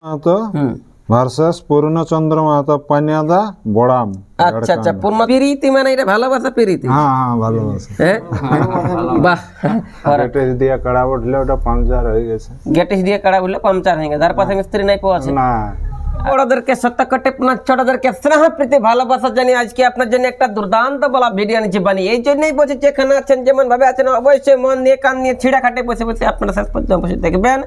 তো ভার্সেস পূর্ণচন্দ্র মাহাতো পানিয়াদা বড়াম। আচ্ছা আচ্ছা, পূর্ণ প্রীতি মানে এটা ভালোবাসা প্রীতি। হ্যাঁ হ্যাঁ ভালোবাসা। হ্যাঁ বাহ, গেটেজ দিয়ে কাড়া উঠলে ওটা পাংচার হয়ে গেছে। গেটিস দিয়ে কাড়া বললে পাংচার হয়ে গেছে, তার পাশে মিস্ত্রি নাই পাওয়া আছে না। বড়দেরকে সত্য কটে ছোটদেরকে স্নেহ প্রীতি ভালোবাসা জানি আজকে আপনার জন্য একটা দুর্দান্ত বলা ভিডিও নিচে বানিয়ে এই জন্যই বলছি যেখানে আছেন যেমন ভাবে আছেন অবশ্যই মন দিয়ে কান নিয়ে ছিঁড়া খাটে বসে বসে আপনারা শেষ পর্যন্ত বসে দেখবেন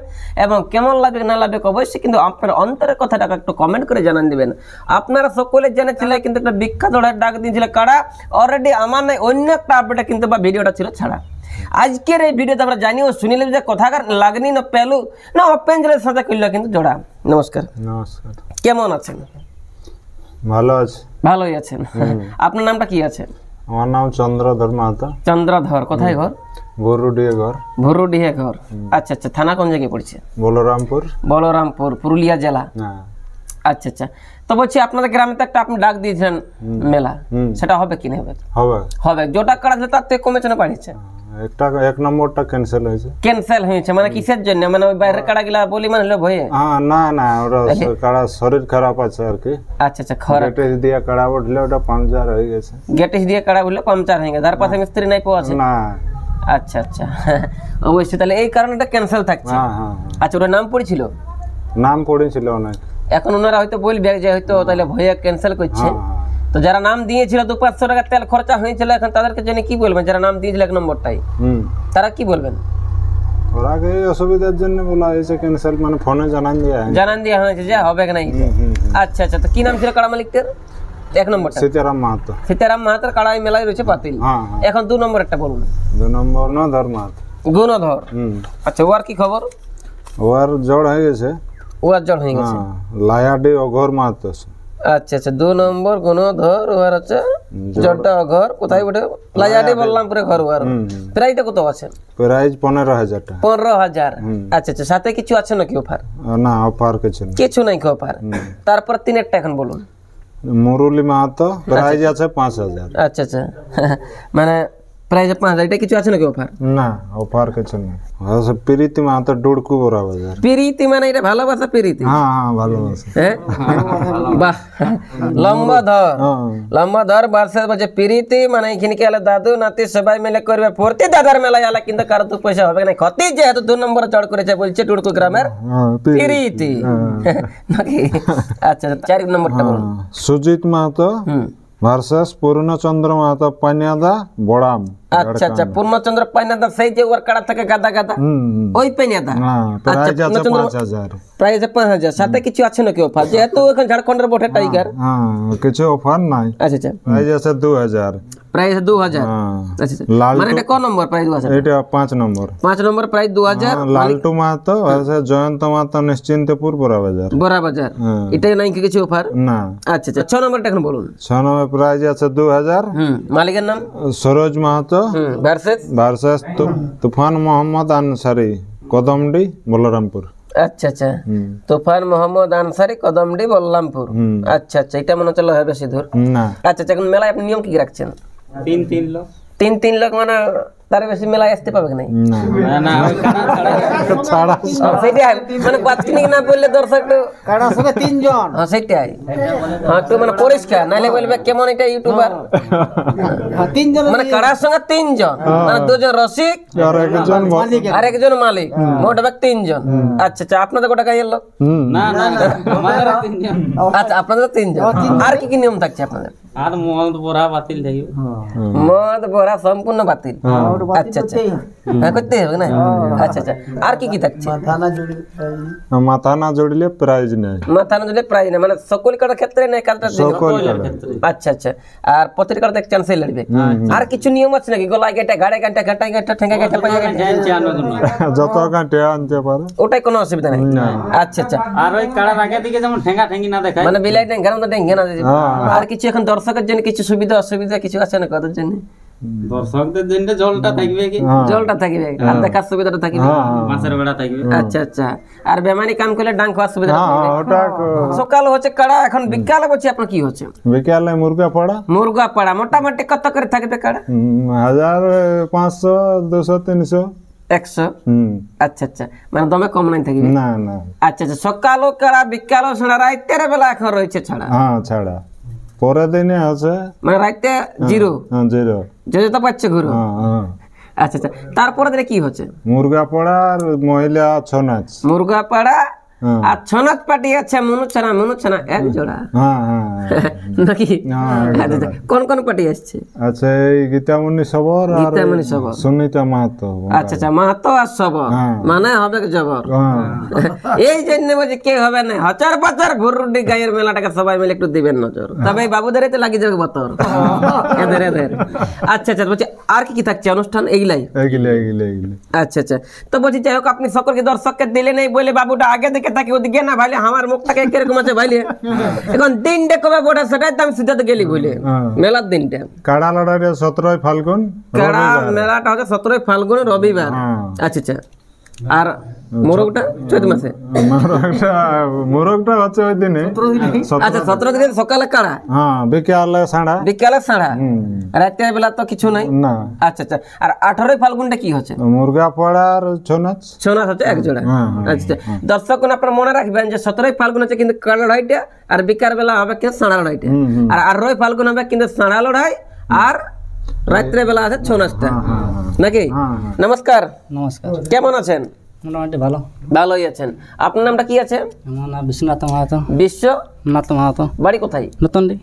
এবং কেমন লাগবে না লাগবে অবশ্যই কিন্তু আপনার অন্তরের কথাটা একটু কমেন্ট করে জানান দিবেন। আপনারা সকলে জেনেছিলেন কিন্তু একটা বিখ্যাত ডাক দিয়েছিল কাড়া অলরেডি আমার নাই অন্য একটা আপডেট কিন্তু বা ভিডিওটা ছিল ছাড়া। আজকের এই ভিডিওতে আমরা জানিও শুনিলাম যে কথাকার লাগনি না পেলু না অপেঞ্জলের সাথে করল কিন্তু জোড়া। নমস্কার। নমস্কার। কেমন আছেন? ভালো আছে। ভালোই আছেন। আপনার নামটা কি আছে? আমার নাম চন্দ্রধর মাহাতো। চন্দ্রধর, কোথায় ঘর? ভুরুডিহে ঘর। ভুরুডিহে ঘর। আচ্ছা আচ্ছা, থানা কোন জায়গায় পড়ছে? বলরামপুর। বলরামপুর, পুরুলিয়া জেলা। আচ্ছা আচ্ছা, তো বলছি আপনাদের গ্রামে তো একটা আপনি ডাক দিয়েছেন মেলা, সেটা হবে কি না হবে? হবে হবে। যেটা কাড়া তার থেকে কমেছে না বাড়িয়েছে? একটা এক নম্বরটা ক্যান্সেল হয়েছে। ক্যান্সেল হয়েছে মানে কিসের জন্য? মানে ওই বাইরের কাড়া গিলা বলি মানে হলো ভয়ে? না না, ওরা কাড়া শরীর খারাপ আছে আর কি। আচ্ছা আচ্ছা, খারাপ। গেটেজ দিয়ে কাড়া উঠলে ওটা পাংচার হয়ে গেছে। গেটিস দিয়ে কাড়া বললে পাংচার হয়ে গেছে, তার পাশে মিস্ত্রি নাই পাওয়া আছে না। আচ্ছা আচ্ছা, অবশ্যই তাহলে এই কারণে এটা ক্যান্সেল থাকছে। আচ্ছা, ওটার নাম পড়েছিল? নাম পড়েছিল অনেক। এখন ওনারা হয়তো বলবে যে হয়তো তাহলে ভয়ে ক্যান্সেল করছে। তো যারা নাম দিয়েছিল 200-500 টাকা তেল খরচা হয়েছিল, এখন তাদেরকে জন্য কি বলবেন? যারা নাম দিয়েছিল এক নম্বরটাই, তারা কি বলবেন? ওরা কি অসুবিধার জন্য বলা হয়েছে ক্যান্সেল, মানে ফোনে জানান দেওয়া হয়েছে যে হবে না। আচ্ছা আচ্ছা, তো কি নাম ছিল কাড়া মালিকদের? এক নম্বরটা সীতারাম মাহাতো। সীতারাম মাহাতোর কাড়াই মেলায় রয়েছে পাতিল। এখন 2 নম্বর একটা বলুন। 2 নম্বর গুণধর মাহাতো। গুণধর। আচ্ছা, ওর কি খবর? ওর জড় হয়ে গেছে। ওর জড় হয়ে গেছে। লায়াডি অঘর মাহাতো। আচ্ছা আচ্ছা, 2 নম্বর গুণধর, ওর হচ্ছে জড়টা অঘর। কোথায় ওঠে? লায়াডি বললামপুরে ঘর। ওর প্রাইসটা কত আছে? প্রাইস 15,000 টাকা। 15,000। আচ্ছা আচ্ছা, সাথে কিছু আছে নাকি অফার? না, অফার কিছু নাই অফার। তারপর 3-1টা এখন বলুন। মুরুলি মাহাতো, প্রাইস আছে 5,000। আচ্ছা আচ্ছা, মানে প্রাইস 5,000, এটা কিছু আছে নাকি অফার? না, অফার কিছু নেই। প্রীতি মাহাতো ডুড়কু বড়া বাজার। প্রীতি মানে এটা ভালোবাসা প্রীতি? হ্যাঁ ভালোবাসা। বাহ, লম্বা ধর বার্ষে বলছে প্রীতি মানে এখানে কি হলো দাদু নাতি সবাই মিলে করবে ফুর্তি। দাদার মেলায় আলা কিন্তু কারো 2 পয়সা হবে না ক্ষতি, যেহেতু 2 নম্বরে চড় করেছে বলছে টুড়কু গ্রামের প্রীতি নাকি। আচ্ছা, 4 নম্বরটা বলুন। সুজিত মাহাতো ভার্সেস পূর্ণচন্দ্র মাহাতো পানিয়াদা বড়াম। আচ্ছা আচ্ছা, পূর্ণচন্দ্র পানিয়াদা, সেই যে ওর কাড়া থেকে গাদা গাদা ওই পানিয়াদা। প্রাইস আছে 5,000। প্রাইস 5,000, সাথে কিছু আছে নাকি অফার? যেহেতু এখন ঝাড়খণ্ডের বটে টাইগার। কিছু অফার নাই। আচ্ছা আচ্ছা, প্রাইস আছে 2,000। প্রাইস 2,000। আচ্ছা আচ্ছা, মানে এটা কোন নম্বর প্রাইস? 2,000। এটা 5 নম্বর। 5 নম্বর প্রাইস 2,000। লালটু মাহাতো আছে জয়ন্ত মাহাতো নিশ্চিন্তপুর বড়া বাজার। বড়া বাজার, এটাই নাই কিছু অফার? না। আচ্ছা আচ্ছা, 6 নম্বরটা এখন বলুন। 6 নম্বর প্রাইস আছে 2,000। মালিকের নাম? সরোজ মাহাতো। ভার্সেস তুফান মোহাম্মদ আনসারি, কদমডি, বলরামপুর। আচ্ছা আচ্ছা, তুফান মোহাম্মদ আনসারি, কদমডি, বলরামপুর। আচ্ছা আচ্ছা, এটা মনে হচ্ছে হবে বেশি দূর না। আচ্ছা আচ্ছা, এখন মেলায় আপনি নিয়ম কি রাখছেন? 3 লোক। 3 লোক মানে তার বেশি মেলায় আসতে পাবে না? সেটাই মানে বাতকিনি না বললে দর্শক কাড়ার সঙ্গে 3 জন। সেটাই একটু মানে পরিষ্কার, নাইলে বলবে কেমন এটা ইউটিউবার। 3 জন মানে কাড়ার সঙ্গে 3 জন, মানে 2 জন রসিক আর একজন মালিক, মোট 3 জন। আচ্ছা আচ্ছা, আপনাদের গোটা গায়ের লোক? না না, আমাদের 3 জন। আচ্ছা, আপনাদের 3 জন। আর কি কি নিয়ম থাকছে আপনাদের? আর মদ ভরা বাতিল থাকবে। মদ ভরা সম্পূর্ণ বাতিল। আচ্ছা আচ্ছা, করতে হবে না? আচ্ছা আচ্ছা, আর কি কি থাকছে? মাথা না জড়িলে প্রাইজ নেই। মাথা না জড়িলে প্রাইজ নেই, মানে সকল কাটার ক্ষেত্রে নেই কালটা। আচ্ছা আচ্ছা, আর প্রতিটা কাটা এক চান্সে লড়বে। আর কিছু নিয়ম আছে নাকি? গলায় গাঁটা, ঘাড়ে গাঁটা, ঘাটায় গাঁটা, ঠেঙ্গা গাঁটা, পায়ে গাঁটা, যত গাঁটে আনতে পারে, ওটাই কোনো অসুবিধা নেই। আচ্ছা আচ্ছা, আর ওই কাড়ার আগে দিকে যেমন ঠেঙ্গা ঠেঙ্গি না দেখায়, মানে বিলাই ঠেঙ্গা না ঠেঙ্গা না। আর কিছু এখন দর্শকের জন্য কিছু সুবিধা অসুবিধা কিছু আছে না কাদের জন্য? দর্শকদের জন্য জলটা থাকবে, কি জলটা থাকবে, আর দেখার সুবিধাটা থাকবে, মাছের বেড়া থাকবে। আচ্ছা আচ্ছা, আর বেমানি কাম করলে ডাং খাওয়ার সুবিধা থাকবে। সকাল হচ্ছে কাড়া, এখন বিকালে বলছি আপনার কি হচ্ছে? বিকালে মুরগা পাড়া। মুরগা পাড়া মোটামুটি কত করে থাকবে কাড়া? 1,500, 200, 300। 100 হুম আচ্ছা আচ্ছা মানে দমে কম নাই থাকবে না না আচ্ছা আচ্ছা সকালও কাড়া বিকালও ছাড়া রাইতের বেলা এখন রয়েছে ছাড়া হ্যাঁ ছাড়া পরের দিনে আছে মানে রাইতে জিরো হ্যাঁ জিরো যেটা পাচ্ছে ঘুরো হ্যাঁ হ্যাঁ আচ্ছা আচ্ছা তারপরে দিনে কি হচ্ছে মুরগা পড়া আর মহিলা ছৌ নাচ মুরগা পাড়া হ্যাঁ আর ছনাথ পাটি আছে মনুছানা এক জোড়া হ্যাঁ হ্যাঁ নাকি হ্যাঁ, এক আচ্ছা, আচ্ছা। কোন কোন পাটি আসছে আচ্ছা এই গীতামণি সবর আর গীতামণি সবর। সুনিতা মাহাতো আচ্ছা আচ্ছা মাহাতো আর সবর হ্যাঁ। মানে হবে জবর হ্যাঁ এই জন্য বলছে কে হবে না হচার পাচার ভুরুডি গায়ের মেলাটাকে সবাই মিলে একটু দিবেন নজর তবে এই বাবুদের তো লাগিয়ে যাবে বতর এদের আচ্ছা আচ্ছা বলছি আর কি কি থাকছে অনুষ্ঠান এইগুলাই এইগুলি আচ্ছা আচ্ছা তো বলছি যাই হোক আপনি সকলকে দর্শককে দিলে নেই বলে বাবুটা আগে দেখে থাকি ওদিকে না ভাইলে আমার মুখটাকে কিরকম আছে ভাইলে এখন দিনটা কবে বোটা সেটাই তো আমি সিদ্ধান্ত গেলি বলে হ্যাঁ। মেলার দিনটা কাড়া লড়াই 17 ফাল্গুন কাড়া মেলাটা হচ্ছে 17 ফাল্গুন রবিবার হ্যাঁ। আচ্ছা আচ্ছা আর মোরগটা চৈত মাসে মোরগটা হচ্ছে ওই দিনে আচ্ছা 17 দিন সকালে কাড়া হ্যাঁ বিকেলে সাড়া বিকালে সাড়া হুম রাতের বেলা তো কিছু নাই না আচ্ছা আচ্ছা আর 18 ফাল্গুনটা কি হচ্ছে মুরগা পড়া আর ছৌ নাচ ছৌ হচ্ছে এক জোড়া হ্যাঁ, হ্যাঁ, আচ্ছা দর্শক আপনারা মনে রাখবেন যে 17 ফাল্গুন হচ্ছে কিন্তু কাড়া লড়াইটা আর বিকাল বেলা হবে কিন্তু সাড়া লড়াইটা আর 18 ফাল্গুন হবে কিন্তু সাড়া লড়াই আর রাত্রে বেলা আছে ছৌ নাচটা নাকি নমস্কার নমস্কার কেমন আছেন মোটামুটি ভালো ভালোই আছেন আপনার নামটা কি আছে আমার নাম বিশ্বনাথ মাহাতো বিশ্বনাথ মাহাতো বাড়ি কোথায় নতুনডি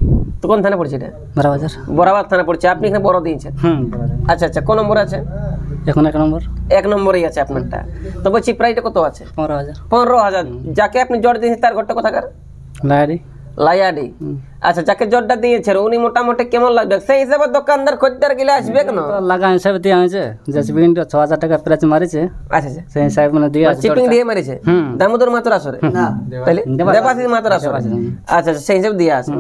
তো কোন থানা পড়ছে এটা বারাবাজার বরাবর থানা পড়ছে আপনি এখানে বড় দিয়েছেন আচ্ছা আচ্ছা কোন নম্বর আছে এখন 1 নম্বর 1 নম্বরেই আছে আপনারটা তো বলছি প্রাইসটা কত আছে 15,000 15,000 যাকে আপনি জট দিয়েছেন তার ঘরটা কোথাকার লাইডি লাইয়াডি আচ্ছা যাকে জটটা দিয়েছেন উনি মোটামুটি কেমন লাগবে সেই হিসাবে দোকানদার খদ্দের গেলে আসবে কেন লাগা হিসাবে দিয়ে আছে যে শিপিংটা 6,000 টাকা প্রাইস মারিছে আচ্ছা আচ্ছা সেই হিসাবে মানে দিয়ে আছে শিপিং দিয়ে মারিছে দামোদর মাত্র আসরে তাহলে দেবাশিস মাত্র আসরে আচ্ছা আচ্ছা সেই হিসাবে দিয়ে আছে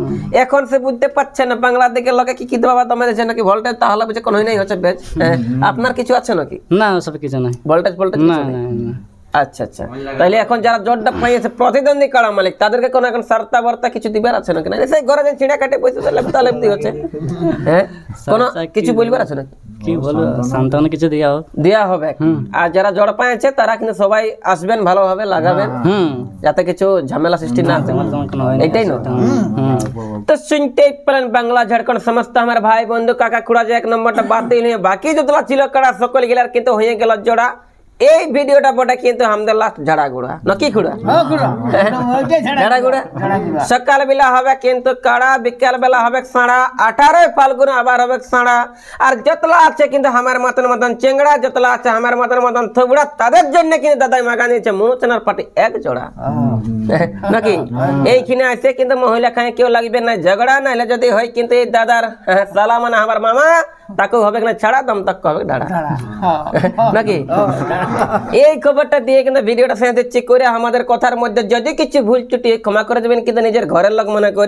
এখন সে বুঝতে পারছে না বাংলাদেশের লোকে কি কি বাবা দমে দিয়েছে নাকি ভোল্টেজ তাহলে বুঝে কোনোই নাই হচ্ছে বেশ আপনার কিছু আছে নাকি না ওসব কিছু নাই ভোল্টেজ না না না আচ্ছা আচ্ছা তাহলে এখন যারা জটটা পাইছে প্রতিদ্বন্দ্বী কাড়া মালিক তাদেরকে কোনো এখন সার্তা বার্তা কিছু দিবার আছে নাকি না সেই ঘরে যে ছিঁড়া কাটে পয়সা তাহলে হচ্ছে হ্যাঁ কোনো কিছু বলবার আছে নাকি কি বলবো সান্তানো কিছু দেওয়া হোক দেয়া হবে আর যারা জড় পাইছে তারা কিন্তু সবাই আসবেন ভালোভাবে লাগাবেন যাতে কিছু ঝামেলা সৃষ্টি না হয় কোনো হয় না এটাই না তো শুনতেই পেলেন বাংলা ঝাড়খণ্ড সমস্ত আমার ভাই বন্ধু কাকা খুড়া যে 1 নম্বরটা বাতিল হয়ে বাকি যতলা ছিল কাড়া সকল গেলার কিন্তু হয়ে গেল জোড়া এই ভিডিওটা বটে কিন্তু আমাদের লাস্ট ঝাড়াগুড়া নাকি খুড়া ঝাড়াগুড়া সকাল বেলা হবে কিন্তু কাড়া বিকাল বেলা হবে সাড়া 18 ফাল্গুন আবার হবে সাড়া আর যতলা আছে কিন্তু আমার মতন চেংড়া যতলা আছে আমার মতন থবড়া তাদের জন্য কিন্তু দাদাই মাগা নিয়েছে মনুচনার পাটি এক জোড়া নাকি এইখানে আছে কিন্তু মহিলা খায় কেউ লাগবে না ঝগড়া নাহলে যদি হয় কিন্তু এই দাদার সালা মানে আমার মামা তাকেও হবে না ছাড়া দম তাক হবে ডাড়া নাকি এই খবরটা দিয়ে কিন্তু ভিডিওটা শেষ দিচ্ছি করে আমাদের কথার মধ্যে যদি কিছু ভুল ত্রুটি ক্ষমা করে দেবেন কিন্তু নিজের ঘরের লোক মনে করে